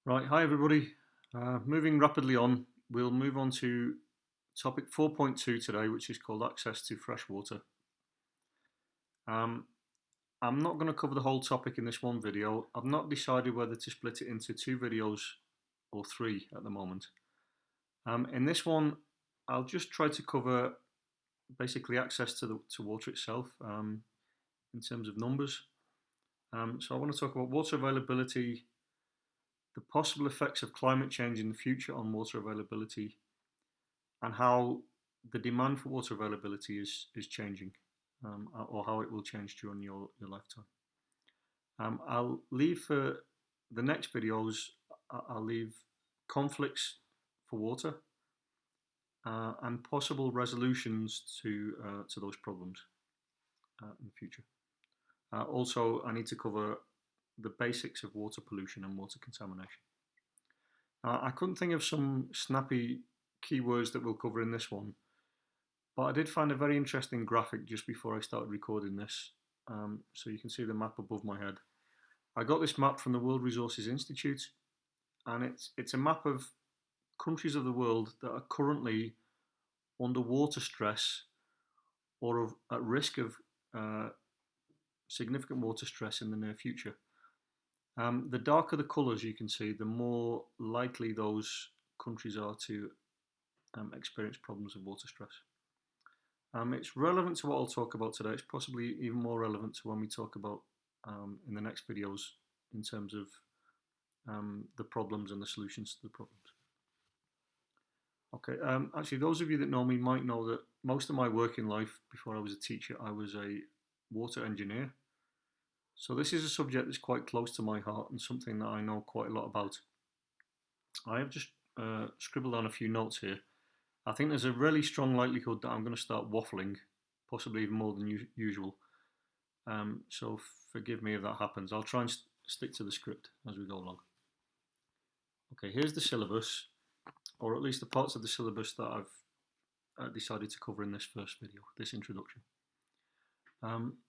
Right, hi everybody. Moving rapidly on, we'll move on to topic 4.2 today, which is called access to fresh water. I'm not going to cover the whole topic in this one video. I've not decided whether to split it into two videos or three at the moment. In this one, I'll just try to cover basically access to water itself in terms of numbers. So I want to talk about water availability, the possible effects of climate change in the future on water availability, and how the demand for water availability is changing, or how it will change during your lifetime. I'll leave for the next videos, I'll leave conflicts for water and possible resolutions to those problems in the future. Also, I need to cover the basics of water pollution and water contamination. I couldn't think of some snappy keywords that we'll cover in this one, but I did find a very interesting graphic just before I started recording this. So you can see the map above my head. I got this map from the World Resources Institute, and it's a map of countries of the world that are currently under water stress or at risk of significant water stress in the near future. The darker the colours you can see, the more likely those countries are to experience problems of water stress. It's relevant to what I'll talk about today. It's possibly even more relevant to when we talk about in the next videos in terms of the problems and the solutions to the problems. Okay, actually those of you that know me might know that most of my working life before I was a teacher, I was a water engineer. So this is a subject that's quite close to my heart and something that I know quite a lot about. I have just scribbled on a few notes here. I think there's a really strong likelihood that I'm going to start waffling, possibly even more than usual. So forgive me if that happens. I'll try and stick to the script as we go along. Okay, here's the syllabus, or at least the parts of the syllabus that I've decided to cover in this first video, this introduction.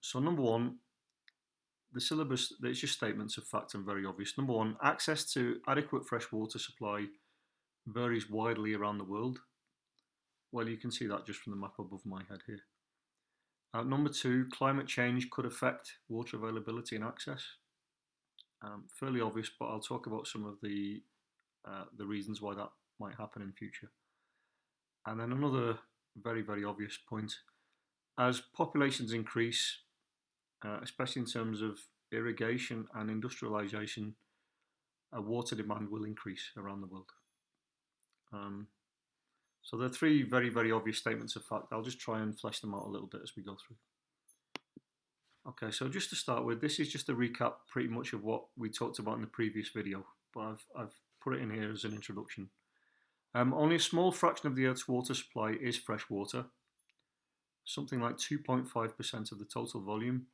So number one, the syllabus, it's just statements of fact and very obvious. Number one, access to adequate fresh water supply varies widely around the world. Well, you can see that just from the map above my head here. Number two, climate change could affect water availability and access. Fairly obvious, but I'll talk about some of the reasons why that might happen in future. And then another very, very obvious point, as populations increase, especially in terms of irrigation and industrialization, water demand will increase around the world. So there are three very, very obvious statements of fact. I'll just try and flesh them out a little bit as we go through. Okay, so just to start with, this is just a recap pretty much of what we talked about in the previous video, but I've put it in here as an introduction. Only a small fraction of the Earth's water supply is fresh water, something like 2.5% of the total volume.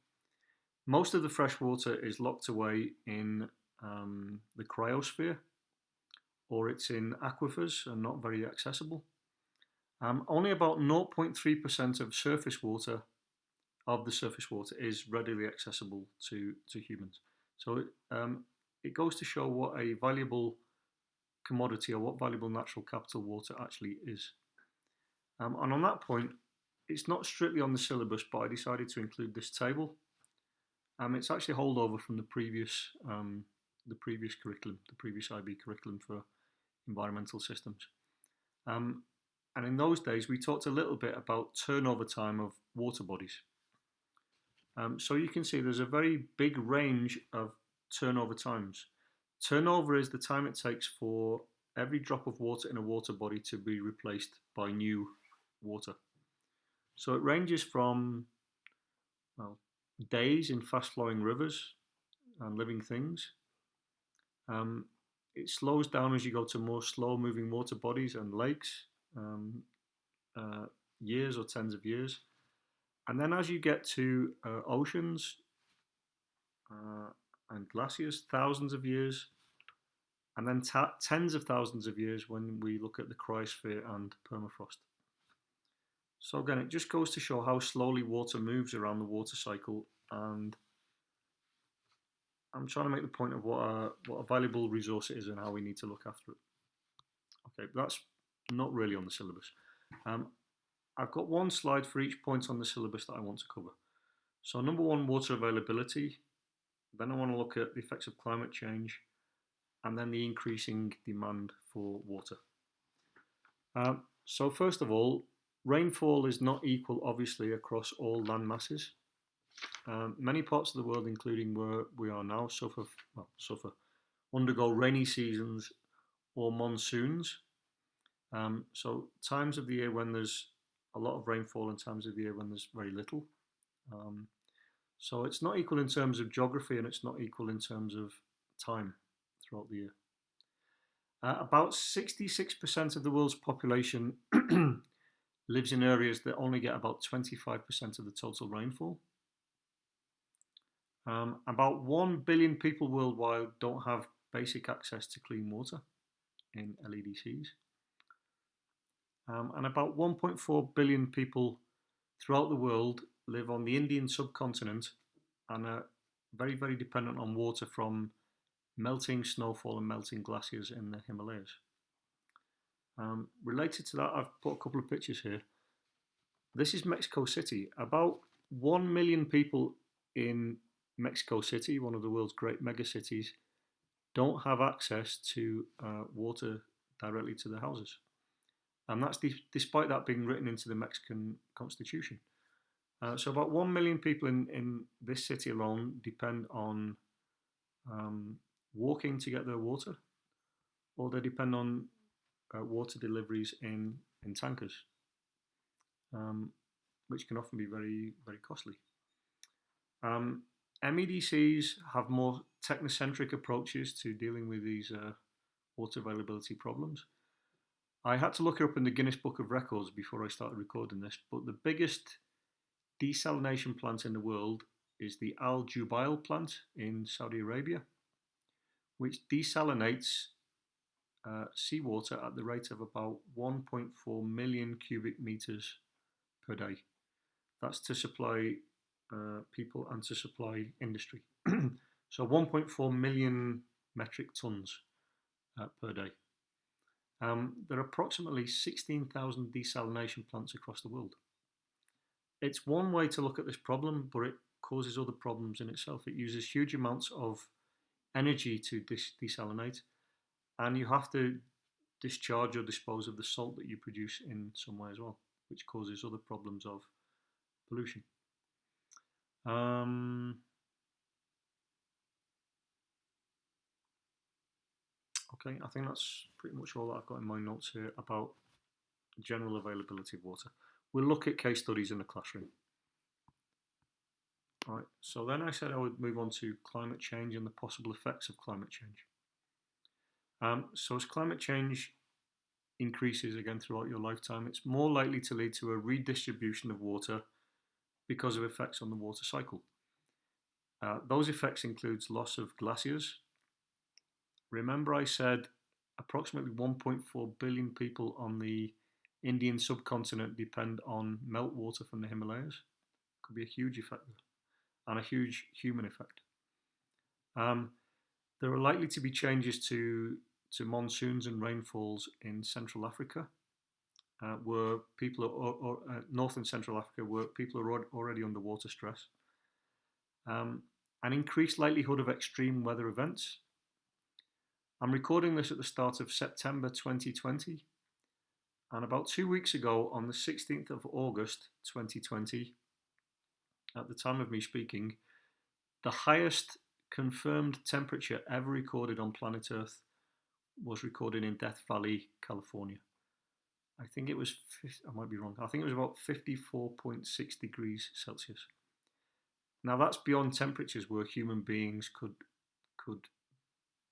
Most of the fresh water is locked away in the cryosphere, or it's in aquifers and not very accessible. Only about 0.3% of the surface water is readily accessible to humans. So it goes to show what a valuable commodity or what valuable natural capital water actually is. And on that point, it's not strictly on the syllabus, but I decided to include this table. It's actually a holdover from the previous curriculum, the previous IB curriculum for environmental systems. And in those days, we talked a little bit about turnover time of water bodies. So you can see there's a very big range of turnover times. Turnover is the time it takes for every drop of water in a water body to be replaced by new water. So it ranges from, well, days in fast-flowing rivers and living things. It slows down as you go to more slow-moving water bodies and lakes, years or tens of years. And then as you get to oceans and glaciers, thousands of years, and then tens of thousands of years when we look at the cryosphere and permafrost. So again, it just goes to show how slowly water moves around the water cycle and I'm trying to make the point of what a valuable resource it is and how we need to look after it. Okay, but that's not really on the syllabus. Um, I've got one slide for each point on the syllabus that I want to cover. So number one, water availability. Then I want to look at the effects of climate change, and then the increasing demand for water. So first of all, rainfall is not equal, obviously, across all land masses. Many parts of the world, including where we are now, undergo rainy seasons or monsoons. So times of the year when there's a lot of rainfall and times of the year when there's very little. So it's not equal in terms of geography and it's not equal in terms of time throughout the year. About 66% of the world's population lives in areas that only get about 25% of the total rainfall. About 1 billion people worldwide don't have basic access to clean water in LEDCs. And about 1.4 billion people throughout the world live on the Indian subcontinent and are very, very dependent on water from melting snowfall and melting glaciers in the Himalayas. Related to that, I've put a couple of pictures here. This is Mexico City. About 1 million people in Mexico City, one of the world's great megacities, don't have access to water directly to their houses. And that's despite that being written into the Mexican Constitution. So about 1 million people in this city alone depend on walking to get their water, or they depend on water deliveries in tankers, which can often be very, very costly. MEDCs have more technocentric approaches to dealing with these water availability problems. I had to look it up in the Guinness Book of Records before I started recording this, but the biggest desalination plant in the world is the Al Jubail plant in Saudi Arabia, which desalinates seawater at the rate of about 1.4 million cubic meters per day. That's to supply people and to supply industry. So 1.4 million metric tons per day. There are approximately 16,000 desalination plants across the world. It's one way to look at this problem, but it causes other problems in itself. It uses huge amounts of energy to desalinate, and you have to discharge or dispose of the salt that you produce in some way as well, which causes other problems of pollution. Okay, I think that's pretty much all that I've got in my notes here about general availability of water. We'll look at case studies in the classroom. All right, so then I said I would move on to climate change and the possible effects of climate change. So as climate change increases again throughout your lifetime, it's more likely to lead to a redistribution of water because of effects on the water cycle. Those effects includes loss of glaciers. Remember I said approximately 1.4 billion people on the Indian subcontinent depend on meltwater from the Himalayas. Could be a huge effect and a huge human effect. There are likely to be changes to monsoons and rainfalls in Central Africa, where people are, North and Central Africa, where people are already under water stress. An increased likelihood of extreme weather events. I'm recording this at the start of September 2020, and about 2 weeks ago, on the 16th of August 2020, at the time of me speaking, the highest confirmed temperature ever recorded on planet Earth was recorded in Death Valley, California. I think it was, I might be wrong, I think it was about 54.6 degrees Celsius. Now that's beyond temperatures where human beings could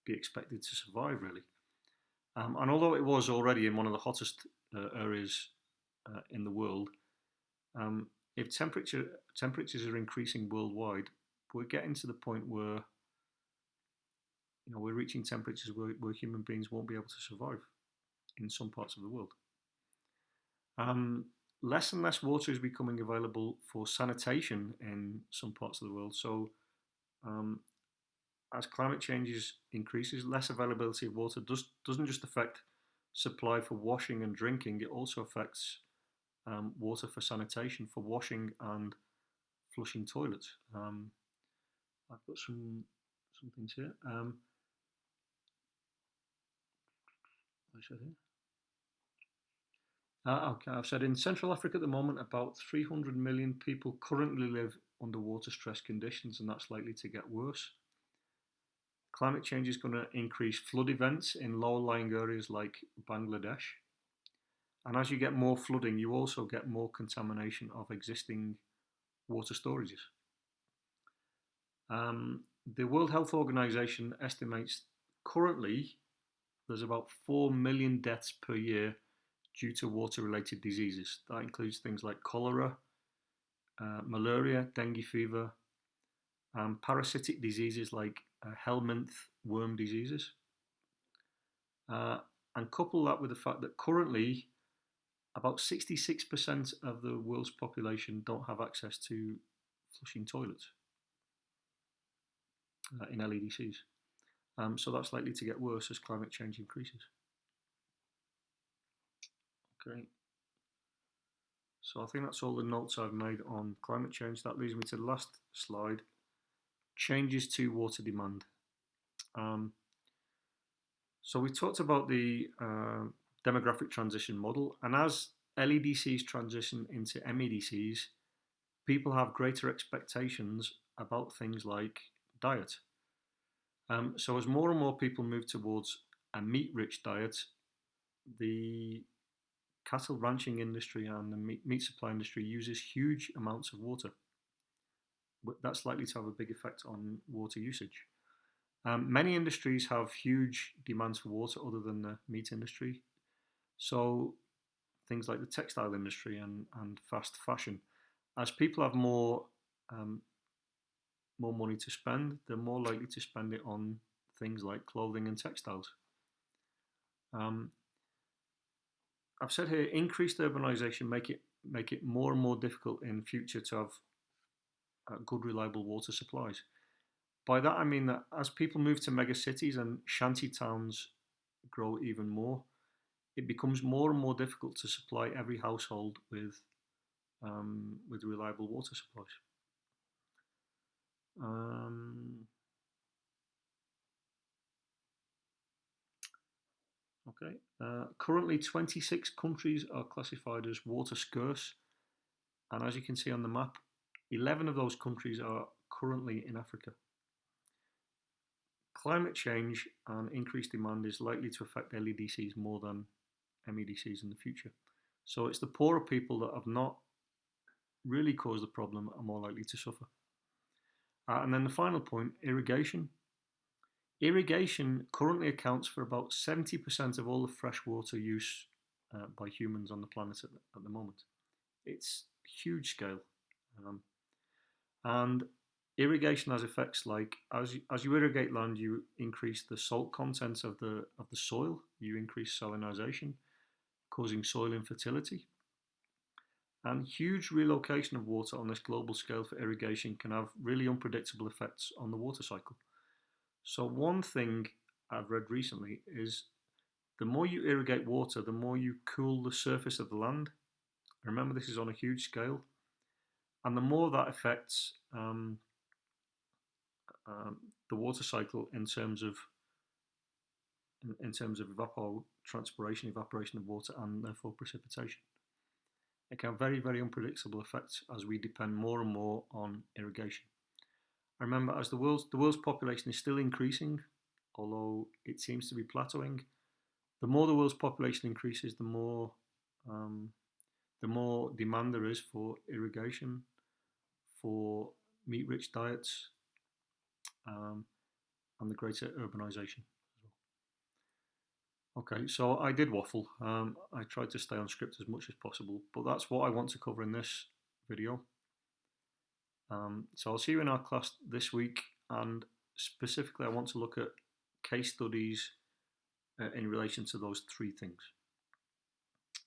be expected to survive, really. And although it was already in one of the hottest areas in the world, if temperatures are increasing worldwide, we're getting to the point where we're reaching temperatures where human beings won't be able to survive in some parts of the world. Less and less water is becoming available for sanitation in some parts of the world. So as climate change increases, less availability of water doesn't just affect supply for washing and drinking, it also affects water for sanitation, for washing and flushing toilets. I've got some things here. I said here. Okay, I've said in Central Africa at the moment, about 300 million people currently live under water stress conditions, and that's likely to get worse. Climate change is going to increase flood events in low-lying areas like Bangladesh. And as you get more flooding, you also get more contamination of existing water storages. The World Health Organization estimates currently there's about 4 million deaths per year due to water-related diseases. That includes things like cholera, malaria, dengue fever, parasitic diseases like helminth worm diseases. And couple that with the fact that currently about 66% of the world's population don't have access to flushing toilets in LEDCs. So that's likely to get worse as climate change increases. Okay. So I think that's all the notes I've made on climate change. That leads me to the last slide, changes to water demand. So we talked about the demographic transition model, and as LEDCs transition into MEDCs, people have greater expectations about things like diet. So as more and more people move towards a meat-rich diet, the cattle ranching industry and the meat supply industry uses huge amounts of water. But that's likely to have a big effect on water usage. Many industries have huge demands for water other than the meat industry. So things like the textile industry and fast fashion. As people have more money to spend, they're more likely to spend it on things like clothing and textiles. I've said here, increased urbanization make it more and more difficult in future to have good, reliable water supplies. By that I mean that as people move to mega cities and shanty towns grow even more, it becomes more and more difficult to supply every household with reliable water supplies. Okay. Currently, 26 countries are classified as water scarce, and as you can see on the map, 11 of those countries are currently in Africa. Climate change and increased demand is likely to affect LEDCs more than MEDCs in the future. So it's the poorer people that have not really caused the problem are more likely to suffer. And then the final point, irrigation. Irrigation currently accounts for about 70% of all the freshwater use by humans on the planet at the moment. It's huge scale. And irrigation has effects like as you irrigate land, you increase the salt content of the soil, you increase salinization, causing soil infertility. And huge relocation of water on this global scale for irrigation can have really unpredictable effects on the water cycle. So one thing I've read recently is the more you irrigate water, the more you cool the surface of the land. Remember, this is on a huge scale. And the more that affects the water cycle in terms of evapotranspiration, evaporation of water, and therefore precipitation. It can have very, very unpredictable effects as we depend more and more on irrigation. Remember, as the world's population is still increasing, although it seems to be plateauing, the more the world's population increases, the more demand there is for irrigation, for meat-rich diets, and the greater urbanization. Okay, so I did waffle. I tried to stay on script as much as possible, but that's what I want to cover in this video. So I'll see you in our class this week, and specifically I want to look at case studies in relation to those three things,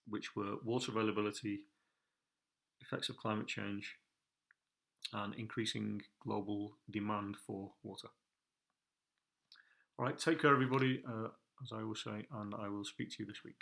which were water availability, effects of climate change, and increasing global demand for water. All right, take care, everybody, as I will say, and I will speak to you this week.